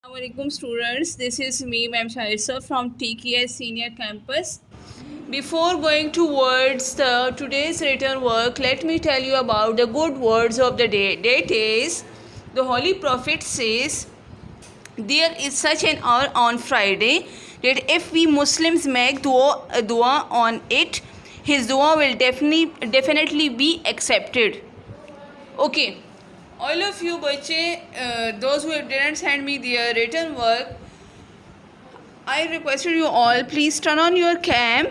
Assalamualaikum students, this is me, Ma'am Shaisa from TKS Senior Campus. Before going towards today's written work, let me tell you about the good words of the day. Date is, the Holy Prophet says, there is such an hour on Friday that if we Muslims make dua on it, his dua will definitely be accepted. Okay, all of you bache, those who didn't send me their written work, I requested you all, please turn on your cam.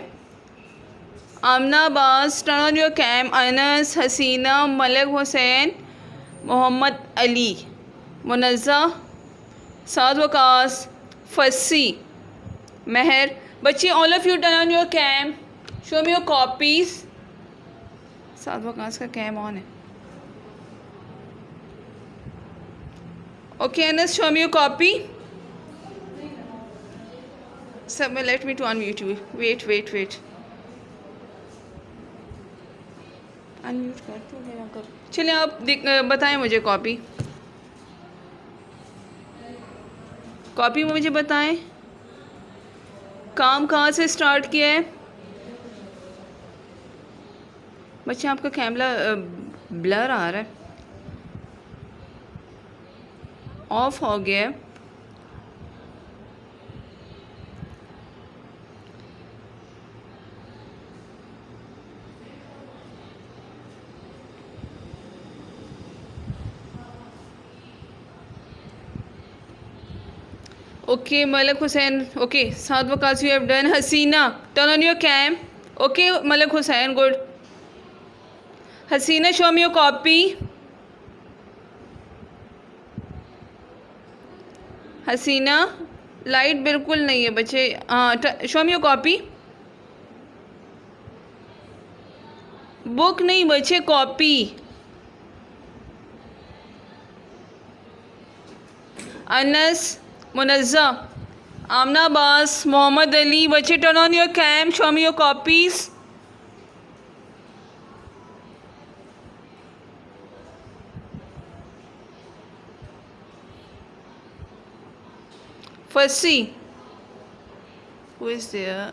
Amna Abbas, turn on your cam. Anas, Hasina, Malik Hussain, Muhammad Ali, Munazza, Saad Waqas, Fassi, Meher. Bache, all of you turn on your cam. Show me your copies. Saad Waqas का cam on है. Okay, Anas, show me your copy. Let me to unmute you. Wait. Unmute कर क्यों लेना कर. चलिए आप बताएं मुझे कॉपी मुझे बताएं. काम कहाँ से स्टार्ट किया है बच्चे? आपका कैमरा ब्लर आ रहा है, ऑफ हो गया है. Okay, Malik Hussain. Okay, Saad Waqas, you have done. Hasina, turn on your cam. Okay, Malik Hussain, good. Hasina, show me your copy. Haseena, light बिल्कुल नहीं है बच्चे. हाँ, show me your copy. Book नहीं बच्चे, कॉपी. अनस, मुनज़्ज़ा, आमना अब्बास, मोहम्मद अली. बच्चे turn on your cam, show me your copies. Fassi, who is there?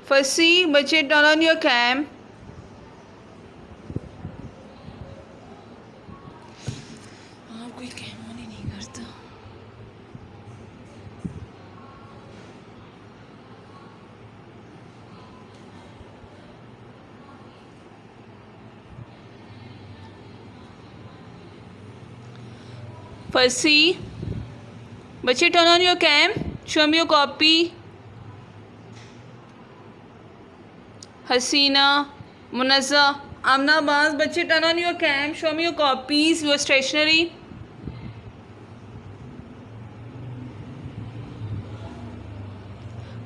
Fassi, बच्चे turn on your cam. कोई कैम ऑन ही नहीं करता. Fassi, बच्चे turn on your cam, show me your copy. Haseena, Munazza, Amna Abbas. बच्चे turn on your cam, show me your copies, your stationery.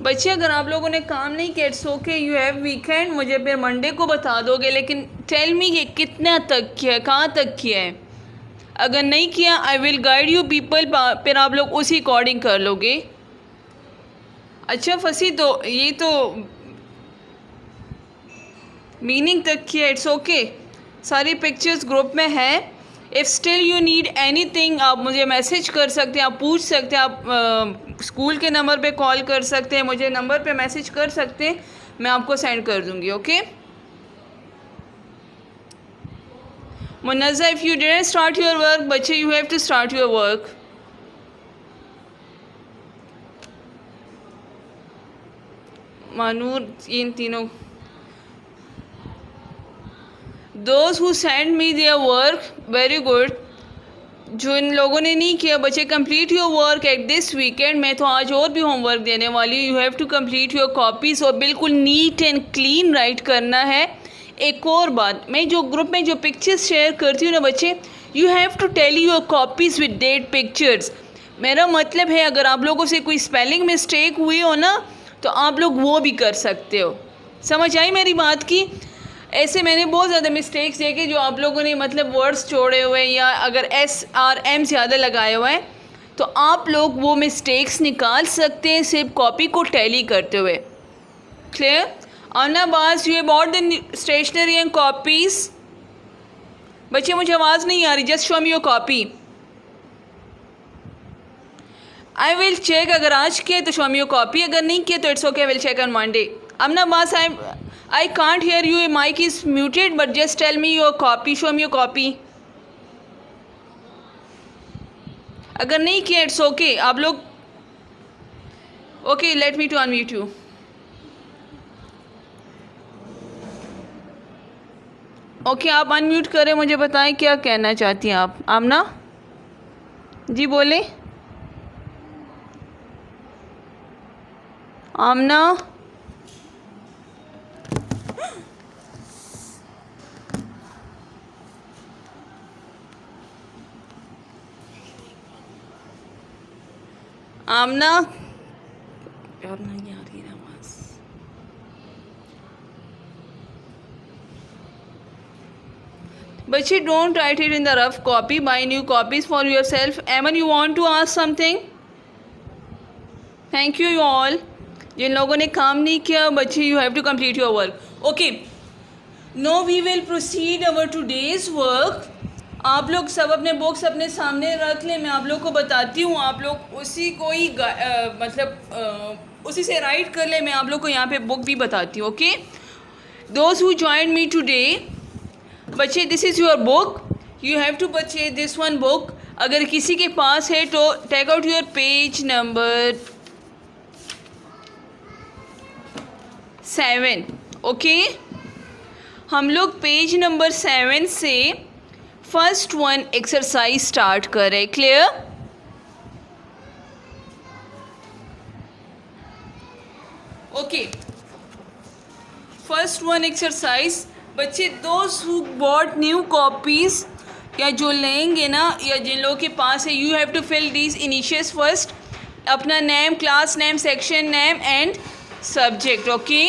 बच्चे अगर आप लोगों ने काम नहीं किया, it's okay, you have weekend. मुझे फिर मंडे को बता दोगे, लेकिन टेल मी कि कितना तक किया है, कहाँ तक किया है. अगर नहीं किया, I will guide you people, फिर आप लोग उसी अकॉर्डिंग कर लोगे. अच्छा फसी, तो ये तो मीनिंग तक किया, इट्स ओके. सारी पिक्चर्स ग्रुप में है. If still you need anything, आप मुझे मैसेज कर सकते हैं, आप पूछ सकते हैं, आप स्कूल के नंबर पे कॉल कर सकते हैं, मुझे नंबर पे मैसेज कर सकते हैं, मैं आपको सेंड कर दूँगी. Okay Munazza, if you didn't start your work, बच्चे you have to start your work. मानूर, इन तीनों. Those who send me their work, very good. जो इन लोगों ने नहीं किया बच्चे, complete your work at this weekend. मैं तो आज और भी होमवर्क देने वाली. You have to complete your copies और बिल्कुल नीट एंड क्लीन राइट करना है. एक और बात, मैं जो ग्रुप में जो पिक्चर्स शेयर करती हूँ ना बच्चे, you have to tell your copies with date pictures. मेरा मतलब है, अगर आप लोगों से कोई स्पेलिंग मिस्टेक हुई हो ना, तो आप लोग वो भी कर सकते हो. समझ आई मेरी बात की? ऐसे मैंने बहुत ज़्यादा मिस्टेक्स देखे जो आप लोगों ने मतलब वर्ड्स छोड़े हुए हैं, या अगर SRM ज़्यादा लगाए हुए हैं, तो आप लोग वो मिस्टेक्स निकाल सकते हैं सिर्फ कॉपी को टैली करते हुए. Clear? Anna Bas, you have bought the stationery and copies. बच्चे मुझे आवाज़ नहीं आ रही, just show me your copy. I will check, अगर आज किए तो शो मी योर कॉपी, अगर नहीं किए तो it's okay, I will check on Monday. Amna boss, I can't hear you, your mic is muted, but just tell me your copy, show me your copy. अगर नहीं किया it's okay, आप लोग okay, let me to unmute you. Okay, आप unmute करें, मुझे बताएं क्या कहना चाहती हैं आप. आमना जी बोले. आमना आमना यार नहीं आ रही है आवाज़. बच्चे don't write it in the rough copy, buy new copies for yourself. Aman you want to ask something. Thank you all. जिन लोगों ने काम नहीं किया बच्चे, you have to complete your work. Okay, no we will proceed our today's work. आप लोग सब अपने बुक्स अपने सामने रख लें, मैं आप लोग को बताती हूँ, आप लोग उसी को ही उसी से राइट कर ले. मैं आप लोग को यहाँ पे बुक भी बताती हूँ. Okay, those who join me today, बच्चे this is your book, you have to बच्चे दिस वन बुक. अगर किसी के पास है तो take out your page number 7. ओके, हम लोग पेज नंबर 7 से फर्स्ट वन एक्सरसाइज स्टार्ट करें. Clear? Okay, first one exercise. बच्चे those who bought new copies, या जो लेंगे ना, या जिन लोगों के पास है, you have to fill these initials first. अपना name, class name, section name and subject. Okay,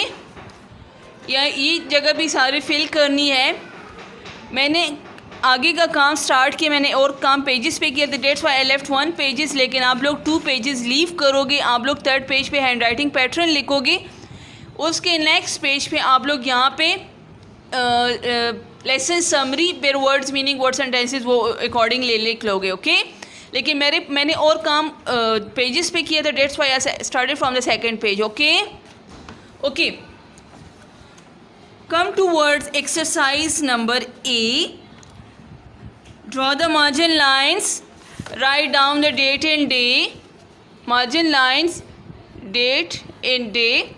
या ये जगह भी सारी फिल करनी है. मैंने आगे का काम स्टार्ट किया, मैंने और काम पेजेस पे किया था, that's why I left 1 pages, लेकिन आप लोग 2 पेजेस लीव करोगे. आप लोग 3rd पेज पे हैंड राइटिंग पैटर्न लिखोगे. उसके नेक्स्ट पेज पे आप लोग यहाँ पे लेसन समरी, फिर वर्ड्स मीनिंग, वर्ड सेंटेंसेस, वो अकॉर्डिंग लिख लोगे. ओके, लेकिन मैंने और काम पेजेस पे किया था, that's why I started from the 2nd page. Okay okay, come to words exercise number A. Draw the margin lines, write down the date and day. Margin lines, date and day.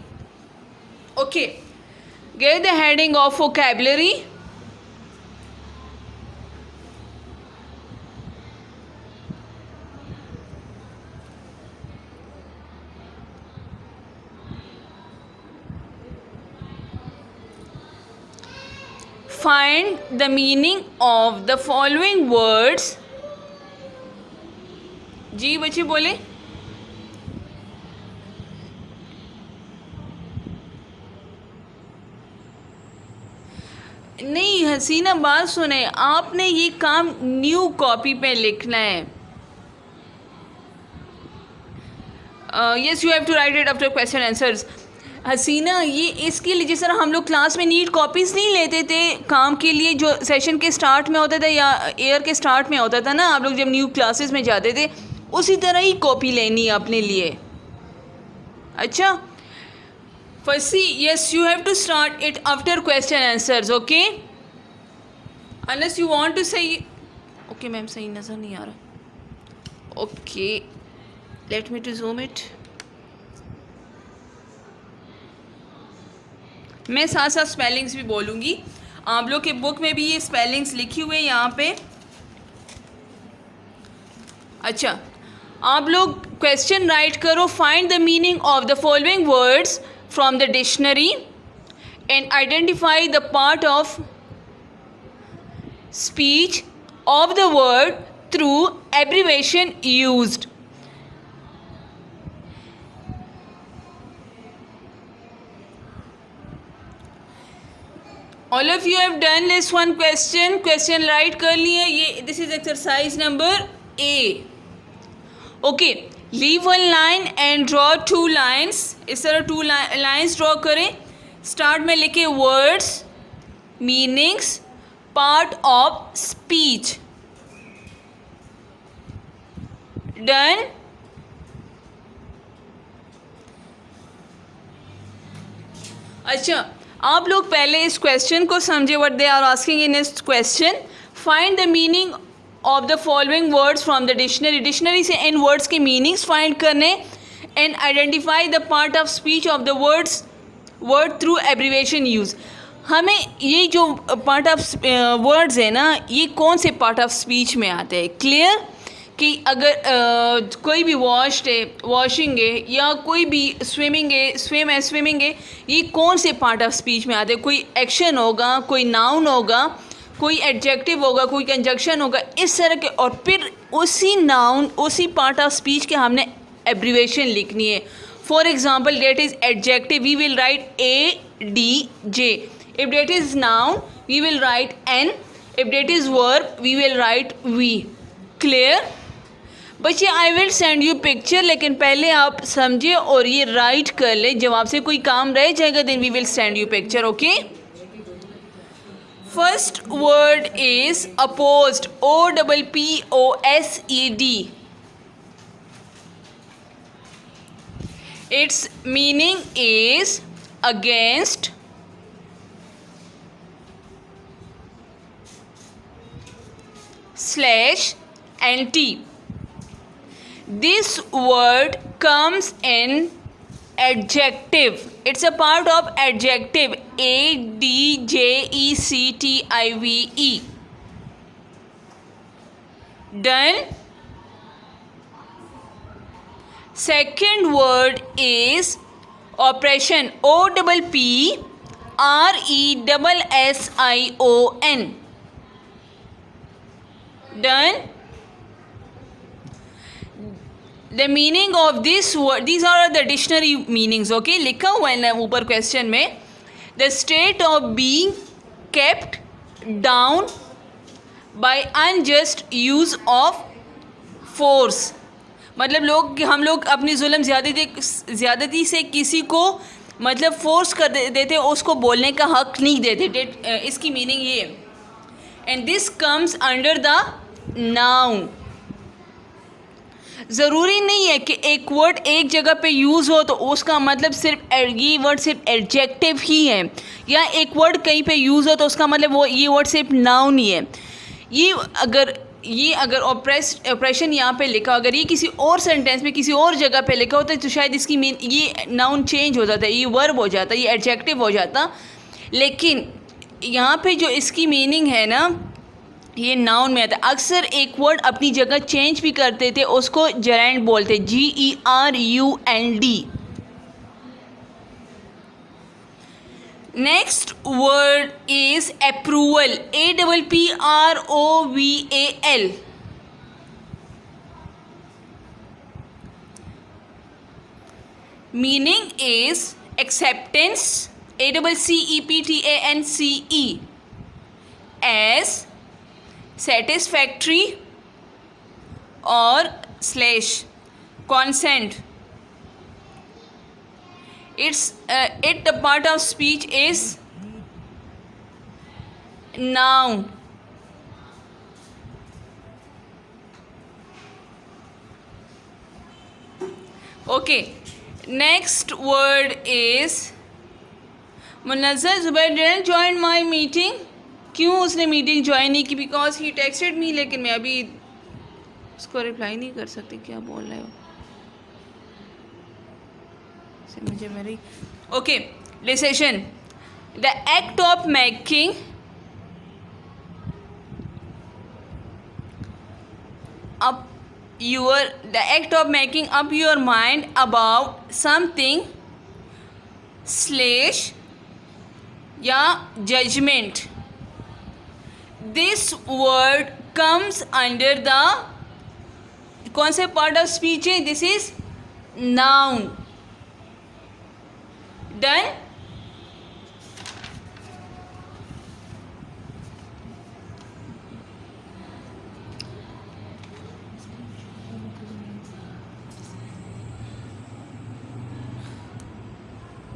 Okay, get the heading of vocabulary. Find the meaning of the following words. जी बच्चे बोले. नहीं हसीना, बात सुने, आपने ये काम new copy पे लिखना है. Yes, you have to write it after question answers. Hasina, ये इसके लिए जिस तरह हम लोग क्लास में नीट कॉपीज़ नहीं लेते थे काम के लिए, जो सेशन के स्टार्ट में होता था या ईयर के स्टार्ट में होता था ना, आप लोग जब न्यू क्लासेस में जाते थे, उसी तरह ही कॉपी लेनी है अपने लिए. अच्छा, firstly yes, you have to start it after question answers. Okay, unless you want to say. Okay ma'am, सही नज़र नहीं आ रहा. Okay, let me to zoom it. मैं साथ साथ स्पेलिंग्स भी बोलूँगी. आप लोग के बुक में भी ये स्पेलिंग्स लिखी हुई है यहाँ पे. अच्छा, आप लोग क्वेश्चन राइट करो. Find the meaning of the following words from the dictionary and identify the part of speech of the word through abbreviation used. All of you have done this one question right कर लिए. ये this is exercise number A. Okay, leave 1 line and draw 2 lines. इस तरह 2 lines draw करें. Start में लिखे words, meanings, part of speech. Done. अच्छा, आप लोग पहले इस क्वेश्चन को समझे, what they are asking in इस question. Find the meaning of the following words from the dictionary. Dictionary से इन वर्ड्स के मीनिंग्स फाइंड करने. And identify the part of speech of the word through abbreviation use. हमें ये जो part of words है ना, ये कौन से पार्ट ऑफ स्पीच में आते हैं. क्लियर कि अगर कोई भी वॉश्ड है, वॉशिंग है, या कोई भी स्विमिंग है, स्विमिंग है, ये कौन से पार्ट ऑफ स्पीच में आते हैं. कोई एक्शन होगा, कोई नाउन होगा, कोई एडजेक्टिव होगा, कोई कंजक्शन होगा, इस तरह के. और फिर उसी नाउन, उसी पार्ट ऑफ स्पीच के हमने एब्रीवेशन लिखनी है. For example, that is adjective, we will write ADJ. If that is noun, we will write N. If that is verb, we will write V. Clear बच्चे. I will send you picture, लेकिन पहले आप समझे और ये right कर ले. जब आपसे कोई काम रह जाएगा then we will send you picture. Okay. First word is opposed. OPPOSED. It's meaning is against, / anti. This word comes in adjective. It's a part of adjective. ADJECTIVE. Done. Second word is oppression. OPPRESSION. Done. The meaning of this word, these are the dictionary meanings. Okay, लिखा हुआ है ना ऊपर question में. The state of being kept down by unjust use of force. मतलब हम लोग अपनी जुल्म ज़्यादती से किसी को मतलब फोर्स कर देते, उसको बोलने का हक नहीं देते. इसकी मीनिंग ये है. And this comes under the noun. ज़रूरी नहीं है कि एक वर्ड एक जगह पे यूज़ हो तो उसका मतलब सिर्फ ये वर्ड सिर्फ एडजेक्टिव ही है, या एक वर्ड कहीं पे यूज़ हो तो उसका मतलब वो ये वर्ड सिर्फ नाउन ही है. ये अगर ऑपरेशन यहाँ पे लिखा, अगर ये किसी और सेंटेंस में किसी और जगह पे लिखा होता तो शायद इसकी ये नाउन चेंज हो जाता, ये वर्ब हो जाता, ये एडजेक्टिव हो जाता. लेकिन यहाँ पे जो इसकी मीनिंग है ना, ये नाउन में आता है. अक्सर एक वर्ड अपनी जगह चेंज भी करते थे, उसको जरेंड बोलते. GERUND. Next word is approval. APPROVAL. Meaning is acceptance. ACCEPTANCE. as satisfactory or / consent. The part of speech is noun. Okay, next word is Munazzar Zubair didn't join my meeting. क्यों उसने meeting join नहीं की? Because he texted me, लेकिन मैं अभी उसको reply नहीं कर सकती. क्या बोल रहे हो मुझे मेरी. Okay, decision. The act of making up your mind about something / या judgment. This word comes under the कौन से पार्ट ऑफ स्पीच है? This is noun. डन.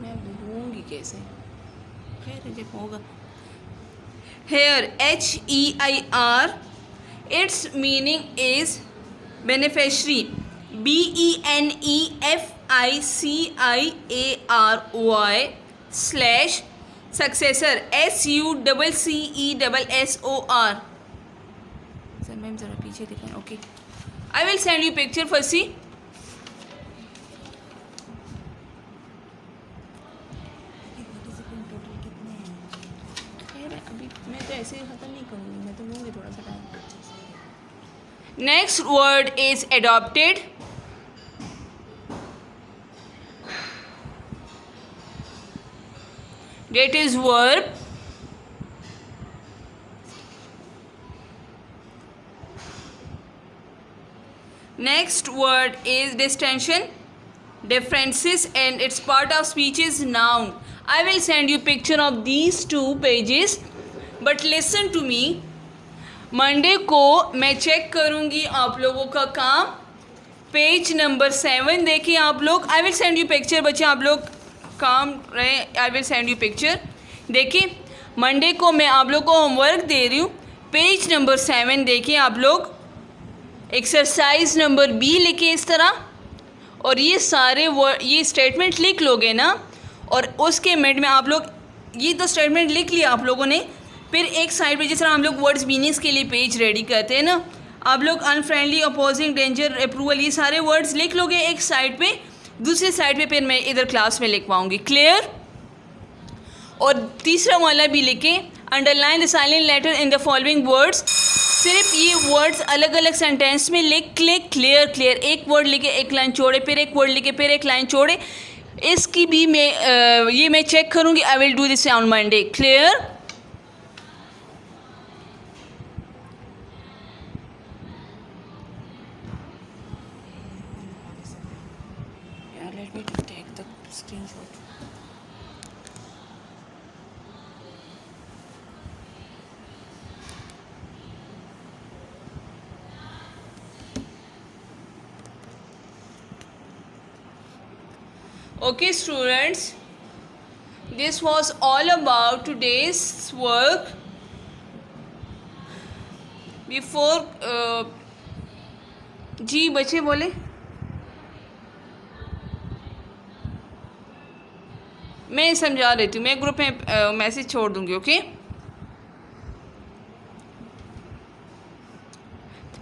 मैं भूलूंगी कैसे, खैर जब होगा. Here, HEIR, its meaning is beneficiary. BENEFICIARY. slash successor SUCCESSOR. Sir ma'am ज़रा पीछे दिखाएं. Okay, I will send you picture first. See अभी मैं तो ऐसे ख़त्म नहीं करूँगी, मैं तो लूँगी थोड़ा सा time. Next word is adopted. That is verb. Next word is distension, differences, and its part of speech is noun. I will send you picture of these two pages, but listen to me. Monday को मैं check करूँगी आप लोगों का काम. Page number 7 देखिए आप लोग. आई विल सेंड यू पिक्चर. बच्चे आप लोग काम रहे. आई विल सेंड यू पिक्चर. देखिए मंडे को मैं आप लोग को होमवर्क दे रही हूँ. पेज नंबर 7 देखिए आप लोग. एक्सरसाइज नंबर बी लिखे इस तरह, और ये सारे वर्ड ये स्टेटमेंट लिख लोगे ना, और उसके मिनट में आप लोग ये तो स्टेटमेंट लिख लिया आप लोगों ने. फिर एक साइड पे जिस तरह हम लोग वर्ड्स मीनिंग्स के लिए पेज रेडी करते हैं ना, आप लोग अनफ्रेंडली, अपोजिंग, डेंजर, अप्रूवल, ये सारे वर्ड्स लिख लोगे एक साइड पे. दूसरी साइड पे फिर मैं इधर क्लास में लिखवाऊंगी. क्लियर? और तीसरा वाला भी लिखें, underline the silent letter in the following words. सिर्फ ये वर्ड्स अलग अलग सेंटेंस में लिख ले. Clear clear. एक वर्ड लिखे, एक लाइन छोड़े, फिर एक वर्ड लिखे, फिर एक लाइन छोड़े. इसकी भी ये मैं चेक करूँगी. I will do this on Monday. Clear? Let me take the screenshot. Okay students, this was all about today's work. Before जी बच्चे बोले. मैं समझा देती हूँ. मैं ग्रुप में मैसेज छोड़ दूँगी. Okay,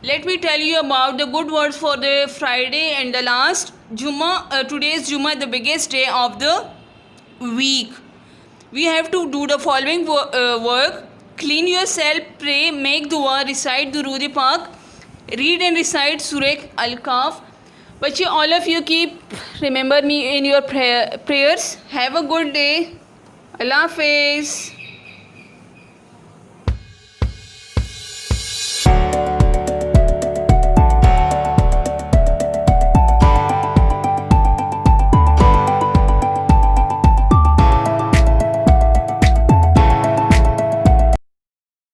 let me tell you about the good words for the Friday and the last Jumma. Today's Jumma the biggest day of the week. We have to do the following work. Clean yourself, pray, make dua, recite durood pak, read and recite सूरह अल-काफ. बच्चे, all of you keep remember me in your prayers. Have a good day. Allah Hafiz.